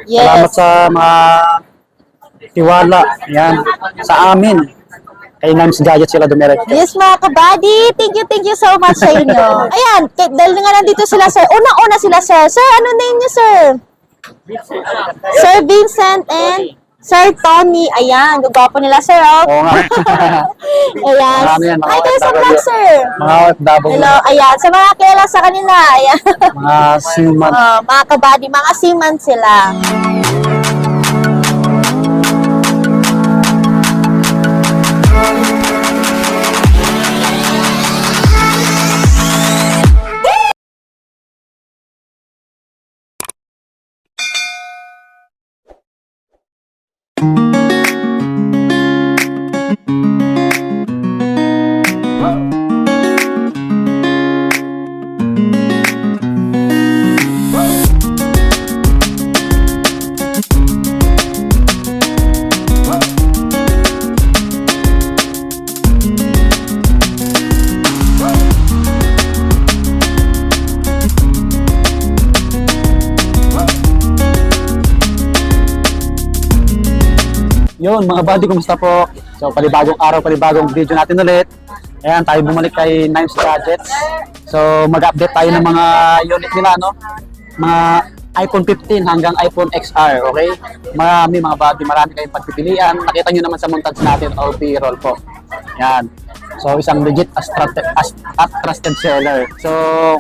Yes. Salamat sa mga tiwala. Yan. Sa amin. Kay Nimes Gadget sila dumiretso. Yes, mga kabady. Thank you so much sa inyo. Ayan, dahil nga nandito sila, sir. Una-una sila, sir. Sir, ano name niyo, sir? Sir Vincent and Sir Tony. Ayan, gagwapo nila, sir. Oh. Oo nga. Ayan. Marami yan, mga Hi kayo sa OFW. vlog, sir. Mga OFW. Hello. Ayan, sa mga kilala sa kanila. Ayan. Mga siman. Mga kabady, mga seaman sila. Yun, mga buddy, kumusta po? So, palibagong araw, palibagong video natin ulit. Ayan, tayo bumalik kay Nimes Gadgets. So, mag-update tayo ng mga unit nila, no? Mga iPhone 15 hanggang iPhone XR, okay? Marami, mga buddy, marami kayong pagpipilian. Nakita nyo naman sa montage natin, OP roll po. Ayan. So, isang legit as trusted seller. So,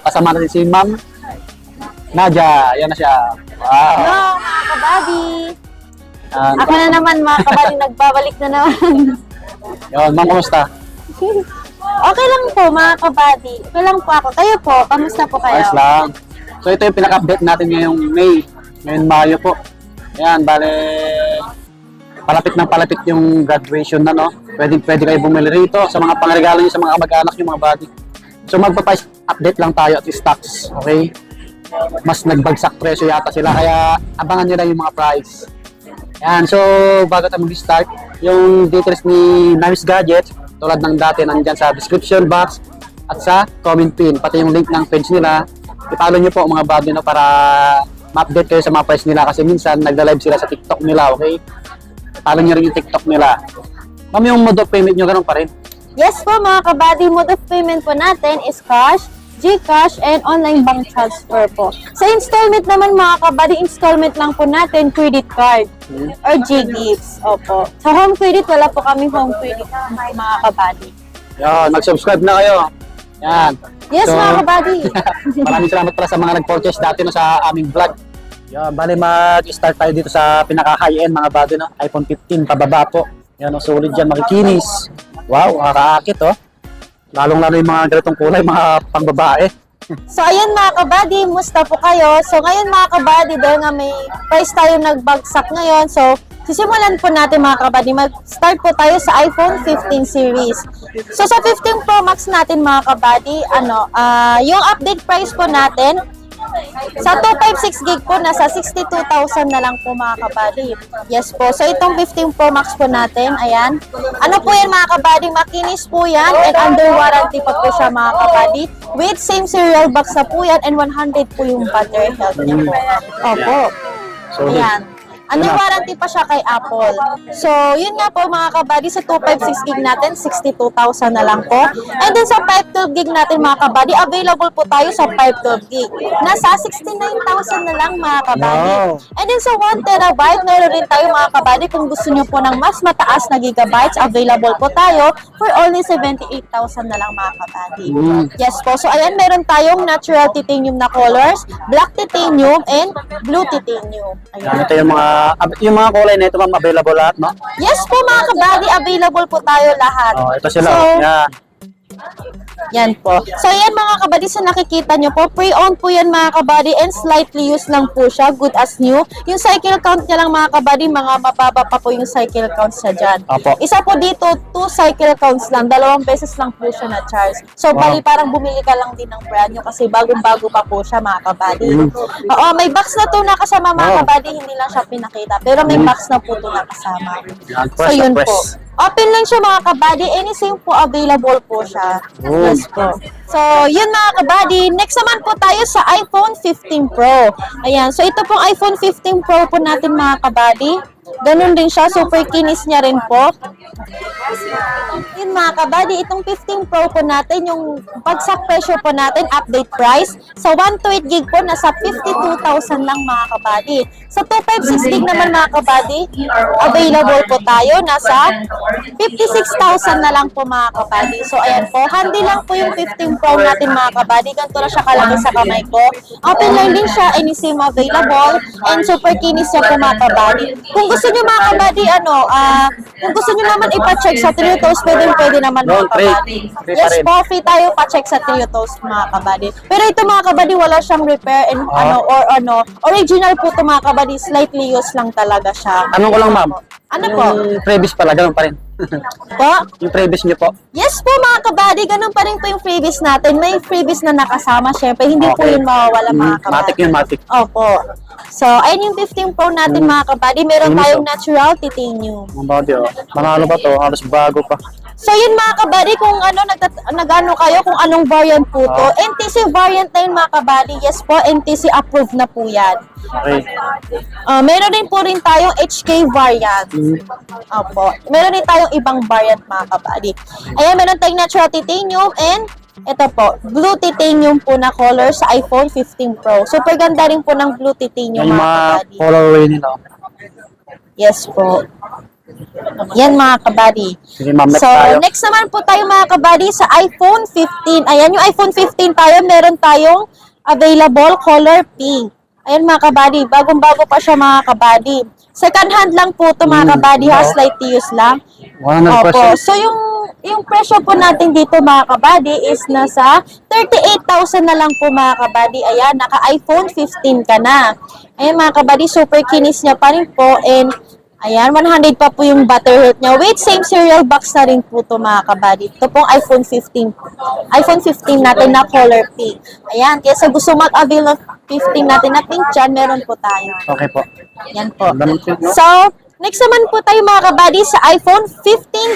kasama natin si Ma'am Nadia. Ayan na siya. Wow. Hello, mga kabady. Ako na naman, mga kabady, nagbabalik na naman. Yun, Ma'am, kumusta? Okay lang po, mga kabady. Okay lang po ako. Kayo po, kamusta po kayo? Ayos lang. So ito yung pinaka-update natin ngayong May. Ngayon Mayo po. Ayan, bale palapit yung graduation na, no? Pwede kayo bumili rito sa mga pangregalo niyo sa mga kamag-anak niyo, mga buddy. So magpa-price update lang tayo at stocks, okay? Mas nagbagsak presyo yata sila, kaya abangan niyo lang yung mga price. Ayan, so bago tayo mag-start, yung details ni Nimes Gadget, tulad ng dati, nandyan sa description box at sa comment pin, pati yung link ng page nila. I-follow nyo po mga buddy, no, para ma-update kayo sa mga price nila kasi minsan nagla-live sila sa TikTok nila, okay? I-follow nyo rin yung TikTok nila. Ma'am, yung mode of payment nyo, ganun pa rin? Yes po, mga kabady, mode of payment po natin is cash, GCash, and online bank transfer po. Sa installment naman, mga kabady, installment lang po natin credit card or GGifts. Opo. Sa home credit, wala po kami home credit, mga kabady. Yan, mag-subscribe na kayo. Yan. Yes, So, mga kabady. Maraming salamat pala sa mga nag-purchase dati, no, sa aming vlog. Yan, bali mag-start tayo dito sa pinaka-high-end, mga buddy, no? iPhone 15 pababa po. Yan, no, solid dyan, makikinis. Wow, nakakaakit, oh. Lalong-lalo yung mga ganitong kulay, mga pangbabae. So, ayan mga kabady, musta po kayo? So, ngayon mga kabady, dahil nga may price tayo nagbagsak ngayon. So, sisimulan po natin mga kabady. Mag-start po tayo sa iPhone 15 series. So, sa 15 Pro Max natin mga kabady, yung update price po natin, sa 256 gig po, nasa 62,000 na lang po mga kabady. Yes po. So, itong 15 Pro Max po natin, ayan. Ano po yan mga kabady? Makinis po yan and under warranty pa po siya mga kabady. With same serial box na po yan and 100 po yung battery health niya po. Opo. Solid. Ayan. Under warranty pa siya kay Apple. So, yun nga po mga kabady, sa 256 gig natin, 62,000 na lang po. And then sa 512 gig natin mga kabady, available po tayo sa 512 gig. Nasa 69,000 na lang mga kabady. Wow. And then sa 1 terabyte, meron rin tayo mga kabady, kung gusto nyo po ng mas mataas na gigabytes, available po tayo for only 78,000 na lang mga kabady. Yes po. So, ayan, meron tayong natural titanium na colors, black titanium, and blue titanium. Yan, Ayan. ito yung mga kulay na ito, ma'am, available lahat, no? Yes po mga kabady, available po tayo lahat. Oh, ito sila. So, Yan. yan po. So, yan mga kabady, sa nakikita nyo po, pre-owned po yan mga kabady and slightly used lang po siya, good as new. Yung cycle count niya lang mga kabady, mga mababa pa po yung cycle counts niya dyan. Apo. Isa po dito, 2 cycle counts lang, 2 beses lang po siya na charge. So, Wow. bali parang bumili ka lang din ng brand new kasi bagong-bago pa po siya mga kabady. Oo, may box na to nakasama mga Wow. kabady, hindi lang siya pinakita, pero may box na po to nakasama. Yan, So, press na yun press. po. Open lang siya mga kabady. Any SIM po available po siya. Oh. Yes po. So, yun mga kabady. Next naman po tayo sa iPhone 15 Pro. Ayan. So, ito pong iPhone 15 Pro po natin mga kabady. Ganun din siya. Super kinis niya rin po. Yun mga kabady, itong 15 Pro po natin, yung bagsak presyo po natin, update price, sa 128 gig po, nasa 52,000 lang mga kabady. Sa 256 gig naman mga kabady, available po tayo, nasa 56,000 na lang po mga kabady. So ayan po, handy lang po yung 15 Pro natin mga kabady. Ganito na siya kalaki sa kamay ko. Open line din siya, any SIM available, and super kinis siya po mga kabady. Kung gusto nyo mga kabady, kung gusto nyo naman ipa-check sa Trio Toast, pwede naman mga kabady. Free pa Yes rin. po, free tayo pa-check sa Trio Toast mga kabady. Pero ito mga kabady, wala siyang repair and original po ito mga kabady, slightly used lang talaga siya. Tanong ko lang, ma'am. Ano po? Yung previous pala, ganun pa rin. Po? Yung previous niyo po. Yes po mga kabady, ganun pa rin po yung freebies natin. May freebies na nakasama, syempre. Hindi po Okay. yun mawawala mga kabady. Matic yun, matic. Opo. So, ayun yung 15 Pro natin mga kabady. Meron Linis, tayong natural titanium. Ang body, oh. Manalo ba to? Halos bago pa. So yun mga kabady, kung nag-ano kayo, kung anong variant po to. NTC variant na yun mga kabady. Yes po, NTC approved na po yan. Okay. Meron din po rin tayong HK variant. Opo. Meron din tayong ibang variant mga kabady. Ayan, meron tayong natural titanium and ito po, blue titanium po na color sa iPhone 15 Pro. Super ganda rin po ng blue titanium Yung mga mga kabady. colorway nila. Yes po. Yan mga kabady. Sige, ma'am, next So, tayo. next naman po tayo mga kabady sa iPhone 15. Ayan yung iPhone 15 tayo. Meron tayong available color pink. Ayan mga kabady. Bagong-bago pa siya mga kabady. Second hand lang po ito mga kabady. Ha, slight use lang. 100%. Opo. So, yung presyo po natin dito mga kabady is nasa 38,000 na lang po mga kabady. Ayan, naka-iPhone 15 ka na. Ayan mga kabady, super kinis niya pa rin po. And ayan, 100 pa po yung battery health niya. With same serial box na rin po ito mga kabady. Ito pong iPhone 15. iPhone 15 natin na color pink. Ayan, kaya sa gusto mag-avail ng 15 natin na pink dyan, meron po tayo. Okay po. Yan po. Ganun po, no? So, next naman po tayo mga kabady sa iPhone 15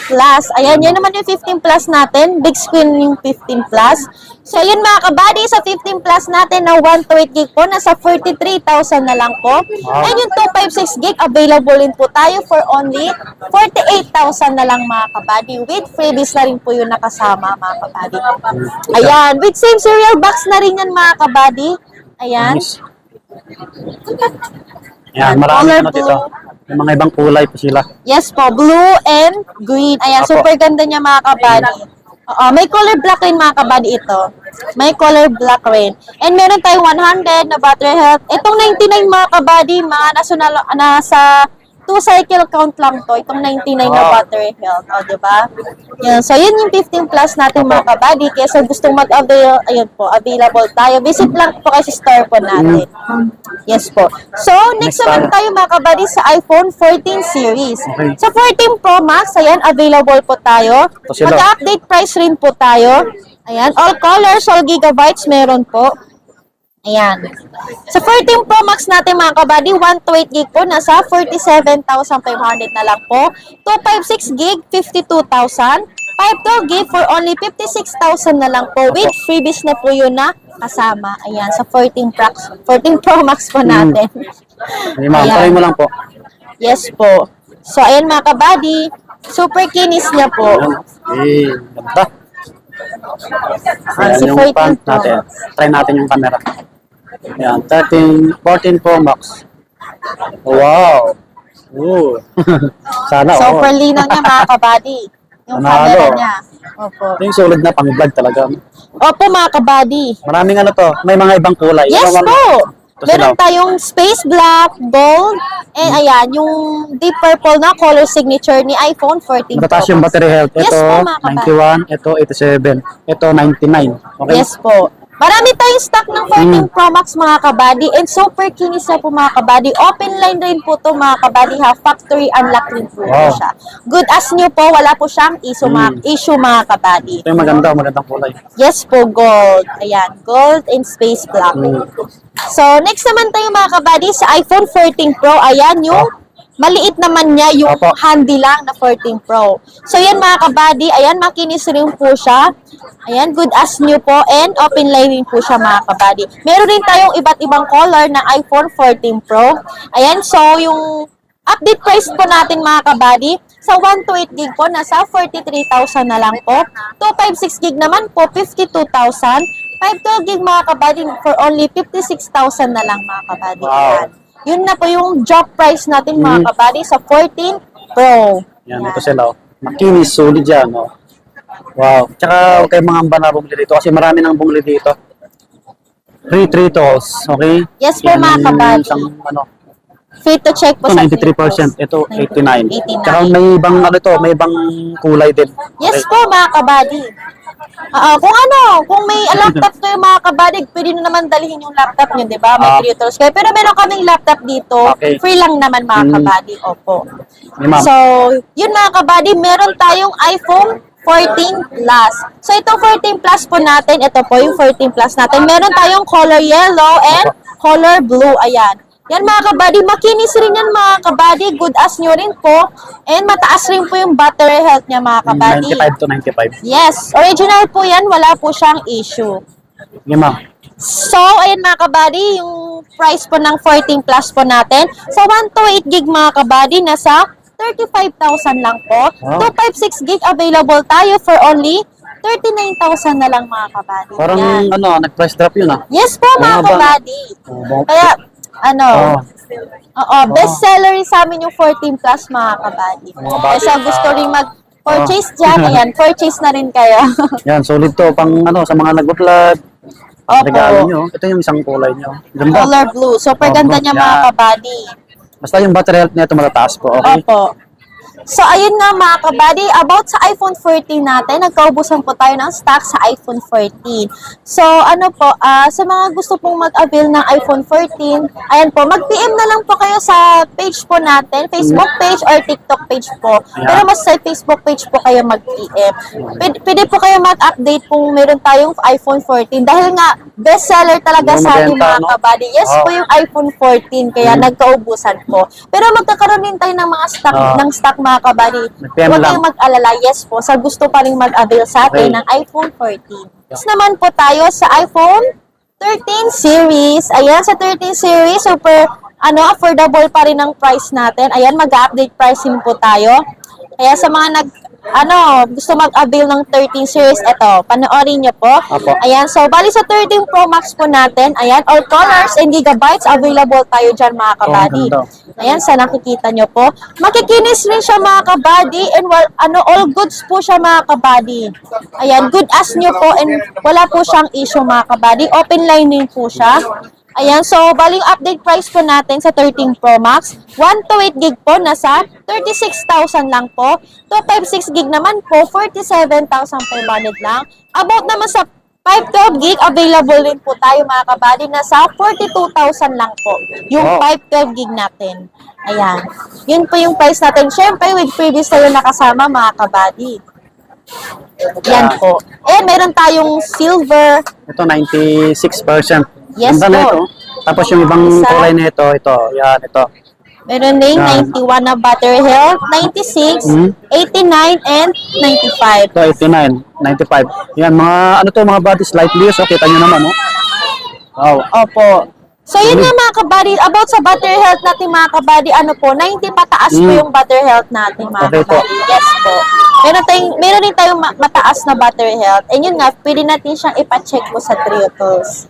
Plus. Ayan, yan naman yung 15 Plus natin. Big screen yung 15 Plus. So, yun mga kabady, sa 15 Plus natin na 128 gig po, nasa 43,000 na lang po. Wow. And yung 256 gig, available rin po tayo for only 48,000 na lang mga kabady. With freebies na rin po yung nakasama mga kabady. Ayan, with same serial box na rin yan mga kabady. Ayan. Nice. Yan, maraming ano Color dito. blue. May mga ibang kulay po sila. Yes po, blue and green. Ayan, Apo. super ganda niya mga kabady. May color black rin mga kabady ito. May color black rin. And meron tayong 100 na battery health. Itong 99 mga kabady, mga nasa 2 cycle count lang to. Itong 99 na battery health. O, diba? Yan. So, yun yung 15 Plus natin mga kabady. Kaya sa gustong mag-avail, ayun po, available tayo. Visit lang po kayo sa store po natin. Yes po. So, next naman tayo mga kabady sa iPhone 14 series. Okay. Sa 14 Pro Max, ayan, available po tayo. Ito sila. Mag-update price rin po tayo. Ayan, all colors, all gigabytes meron po. Ayan. Sa 14 Pro Max natin mga kabady, 128 gig po, nasa 47,500 na lang po. 256 gig, 52,000. 512 gig for only 56,000 na lang po. With freebies na po yun na kasama. Ayan, sa 14 Pro Max po natin. Hindi, ma'am. Ayan. Try mo lang po. Yes po. So, ayan mga kabady, super kinis niya po. Eh, ganda. Ayan Si yung 14 front Pro natin. Max. Try natin yung camera. Ayan, 14 Pro Max. Wow. Ooh. Sana, Super linaw niya mga kabady. Yung Panalo. camera niya. Opo. Ito yung solid na pang-vlog talaga. Opo mga kabady. Maraming ano to. May mga ibang kulay. Yes Yung po! Ito Meron sila. tayong space black, gold, and ayan, yung deep purple na color signature ni iPhone 14 Pro Matataas yung Max. battery health. Yes Ito, po mga kabady. 91. Ito, 87. Ito, 99. Okay? Yes po. Marami tayong stock ng 14 Pro Max mga kabady and super kinis na po mga kabady. Open line rin po to mga kabady ha. Factory unlock rin po Wow. siya. Good as new po. Wala po siyang issue mga kabady. Ito yung magandang kulay. Yes po, gold. Ayan, gold and space black. So, next naman tayo mga kabady sa iPhone 14 Pro. Ayan, yung maliit naman niya yung Opo. handy lang na 14 Pro. So yan mga kabady, ayan makinis rin po siya. Ayan, good as new po and open line rin po siya mga kabady. Meron rin tayong iba't ibang color na iPhone 14 Pro. Ayan, so yung update price po natin mga kabady, sa 128 gig po, nasa 43,000 na lang po. 256 gig naman po, 52,000. 512 gig mga kabady for only 56,000 na lang mga kabady. Wow. Ayan. Yun na po yung job price natin mga kabady sa 14 Pro. Yan, ito sila. Oh. Makinis, solid yan. Oh. Wow. Tsaka huwag kayong mangamba na bumili dito kasi marami nang bumili dito. Free tools, okay? Yes po, mga yung kabady. Isang, ano, Free to check po ito sa 93%, ito 89. 89. Tsaka may ibang, ano to, may ibang kulay din. Yes Okay. po mga kabady. Kung may laptop kayo mga kabady, pwede nyo naman dalhin yung laptop nyo, di ba? May free tools kayo. Pero meron kaming laptop dito, Okay. free lang naman mga kabady. Opo. Hey, ma'am. So, yun mga kabady, meron tayong iPhone 14 Plus. So, ito 14 Plus po natin. Ito po yung 14 Plus natin. Meron tayong color yellow and color blue. Ayan. Yan mga kabady, makinis rin yan mga kabady. Good as new rin po. And mataas rin po yung battery health niya mga kabady. 95 to 95. Yes, original po yan. Wala po siyang issue. Yung ma'am. So, ayan mga kabady, yung price po ng 14 Plus po natin. So, 128 gig mga kabady, nasa 35,000 lang po. Wow. 256 gig available tayo for only 39,000 na lang mga kabady. Parang, Yan. ano, nag-price drop yun ah. Yes po mga Ano ba? kabady. Oh, Kaya, Oh. oo, best seller sa amin yung 14 Plus mga kabady. Mga Kaya sa body, gusto rin mag-purchase Oh. dyan, ayan, purchase na rin kayo. Yan, solid to. Pang, ano, sa mga nag-vlog. Opo. Regalo nyo. Ito yung isang kulay nyo. Ganda. Color blue. Super Oh, ganda blue. niya mga Yan. kabady. Basta yung battery health nito matataas po, okay? Opo. So, ayun nga mga kabady, about sa iPhone 14 natin, nagkaubusan po tayo ng stock sa iPhone 14. So, ano po, sa mga gusto pong mag-avail ng iPhone 14, ayan po, mag-PM na lang po kayo sa page po natin, Facebook page or TikTok page po. Ayan. Pero mas sa Facebook page po kayo mag-PM. Pwede po kayo mag-update kung meron tayong iPhone 14. Dahil nga, bestseller talaga Yung sa ating mabenta, mga no? kabady. Yes Wow. po yung iPhone 14, kaya nagkaubusan po. Pero magkakaroon din tayo ng mga stock, ng stock mga kabady. Mag-PM Huwag lang. kayong mag-alala. Yes po, sa gusto pa rin mag-avail sa atin Okay. ng iPhone 14. Next naman po tayo sa iPhone 13 series. Ayan, sa 13 series, super affordable pa rin ang price natin. Ayan, mag-update pricing po tayo. Kaya sa mga gusto mag-avail ng 13 series, eto, panoorin nyo po. Apo. Ayan, so bali sa 13 Pro Max po natin, ayan, all colors and gigabytes available tayo dyan mga kabady. ganda. Ayan, sa nakikita nyo po. Makikinis rin siya mga kabady and all goods po siya mga kabady. Ayan, good as new po and wala po siyang issue mga kabady. Open line din po siya. Ayan, so bali yung update price po natin sa 13 Pro Max, 128 gig po, nasa 36,000 lang po. 256 gig naman po, 47,500 lang. About naman sa 512 gig, available rin po tayo mga kabady, nasa 42,000 lang po. Yung Wow. 512 gig natin. Ayan. Yun po yung price natin. Siyempre, with previous tayo nakasama mga kabady. Yan po. Eh, meron tayong silver. Ito, 96%. Yes Ganda na po. ito. Tapos yung ibang Isa. kulay na ito, yan, ito. Meron ding Yan. 91 na battery health, 96, 89, and 95. Ito, 89, 95. Yan, mga bodies, lightly use, kita nyo naman, oh. Wow. Opo. So, yun nga mga kabady, about sa battery health natin mga kabady, 90 pataas po yung battery health natin mga Okay po. kabady. Yes po. Meron din tayong mataas na battery health. And yun nga, pwede natin siyang ipacheck po sa Trio Tools.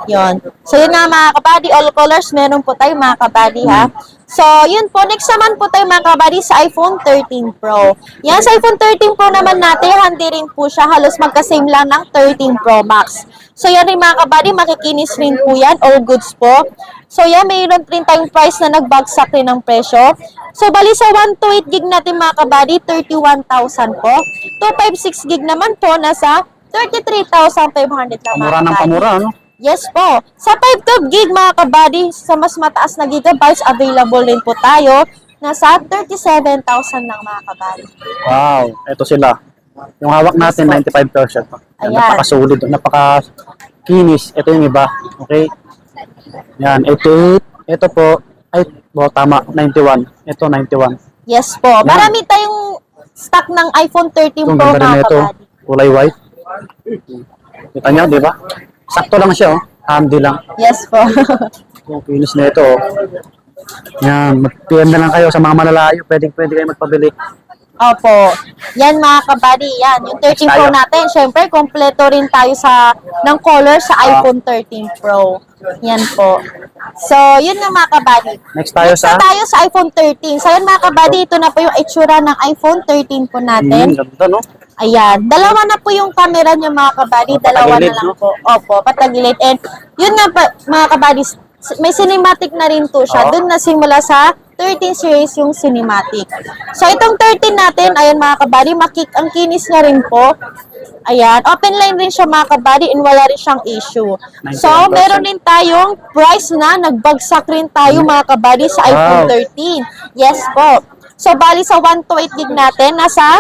Yun. So, yun nga mga kabady, all colors, meron po tayo mga kabady ha. So, yun po. Next naman po tayo mga kabady sa iPhone 13 Pro. Yan, sa iPhone 13 Pro naman natin, handy rin po siya. Halos magka-same lang ng 13 Pro Max. So, yan rin mga kabady, makikinis rin po yan. All goods po. So, yan, mayroon rin tayong price na nagbagsak rin ng presyo. So, bali sa 128 gig natin mga kabady, 31,000 po. 256 gig naman po, nasa 33,500 lang mga Pamura ng kabady. pamura, ano? Yes po. Sa 512 gig mga kabady, sa mas mataas na gigabytes, available din po tayo. Nasa 37,000 lang mga kabady. Wow, ito sila. Yung hawak natin, 95%. Yan, Ayan. napaka-solid, napaka-kinis. Ito yung iba, okay? Yan, 88. Ito po, ay, Oh, tama, 91. Ito, 91. Yes po. Marami tayong stock ng iPhone 13 Itong Pro ganda rin mga na ito. kabady. Kulay white. Kita nyo, di ba? Sakto lang siya, oh. Handy lang. Yes po. Yung kinis na ito, oh. Yan, mag-PM na lang kayo sa mga malalayo. Pwede kayo magpabili. Opo. Yan mga kabady, yan. Yung 13 Pro Tayo. natin, syempre, kompleto rin tayo ng color sa iPhone 13 Pro. Yan po. So, yun nga mga kabady. Next tayo Next na tayo sa iPhone 13. So, yun mga kabady, ito na po yung itsura ng iPhone 13 po natin. Ganda, no? Ayan. Dalawa na po yung camera niya mga kabady. Dalawa na Patagilid, lang no? po. Opo, patagilid. And yun nga pa, mga kabady, may cinematic na rin po siya. Oo. Doon na simula sa 13 series yung cinematic. So, itong 13 natin, ayan mga kabady, ang kinis niya rin po. Ayan, open line rin siya mga kabady and wala rin siyang issue. So, 91%. meron din tayong price na nagbagsak rin tayo mga kabady sa iPhone Wow. 13. Yes po. So, bali sa 128 gig natin, nasa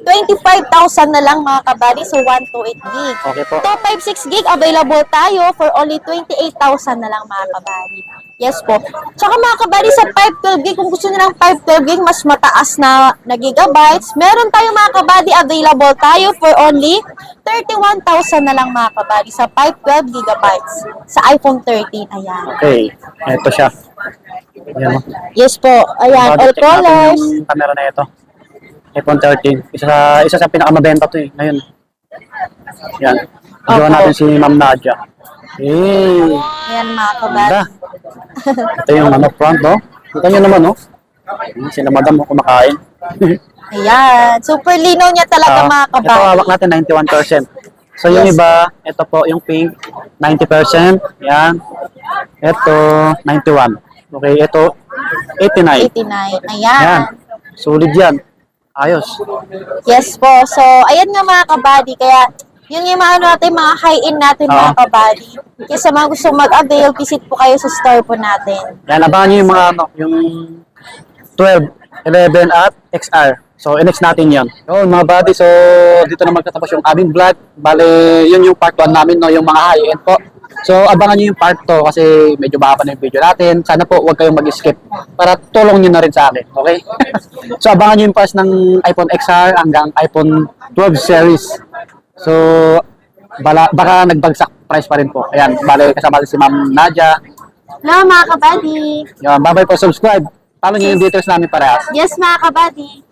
25,000 na lang mga kabady sa 128 gig. Okay po. 256 gig available tayo for only 28,000 na lang mga kabady. Yes po. Tsaka mga kabady sa 512 gig, kung gusto niyo ng 512 gig, mas mataas na gigabytes, meron tayo mga kabady available tayo for only 31,000 na lang mga kabady sa 512 gigabytes sa iPhone 13. Ayan. Okay. Ito siya. Ayan, oh. Yes po. Ayan. All Check natin colors. yung camera na ito. iPhone 13. Isa sa pinakamabenta to eh, ngayon. Yan. Gawa Opo. natin si Ma'am Nadia. Hey! Ayan mga kabady. Ganda. Ito yung front, no? Kita nyo naman, no? Sila madam, oh, kumakain. Ayan. Super linaw niya talaga mga Ito, kabady. hawak natin 91%. So, yung Yes. iba, ito po, yung pink, 90%. Yan. Ito, 91. Okay, ito, 89. 89. Yan. Ayan. Solid yan. Ayos. Yes po. So, ayan nga mga kabady. Kaya, yun yung mga, natin, mga high-end natin mga Oo. kabady. Kaya sa mga gusto mag-avail, visit po kayo sa store po natin. Yan, abangan nyo yung mga, yung 12, 11 at XR. So, i-next natin yan. Yun, mga buddy. So, dito na magtatapos yung aming vlog. Bale, yun yung part 1 namin, no? Yung mga high-end po. So, abangan nyo yung part 2 kasi medyo baka na yung video natin. Sana po, huwag kayong mag-skip para tulong nyo na rin sa akin. Okay? So, abangan nyo yung price ng iPhone XR hanggang iPhone 12 series. So, baka nagbagsak price pa rin po. Ayan, bale, kasama si Ma'am Nadia. Hello mga kabady. Yan, bye-bye po, subscribe. Follow nyo yung details namin parehas. Yes mga kabady.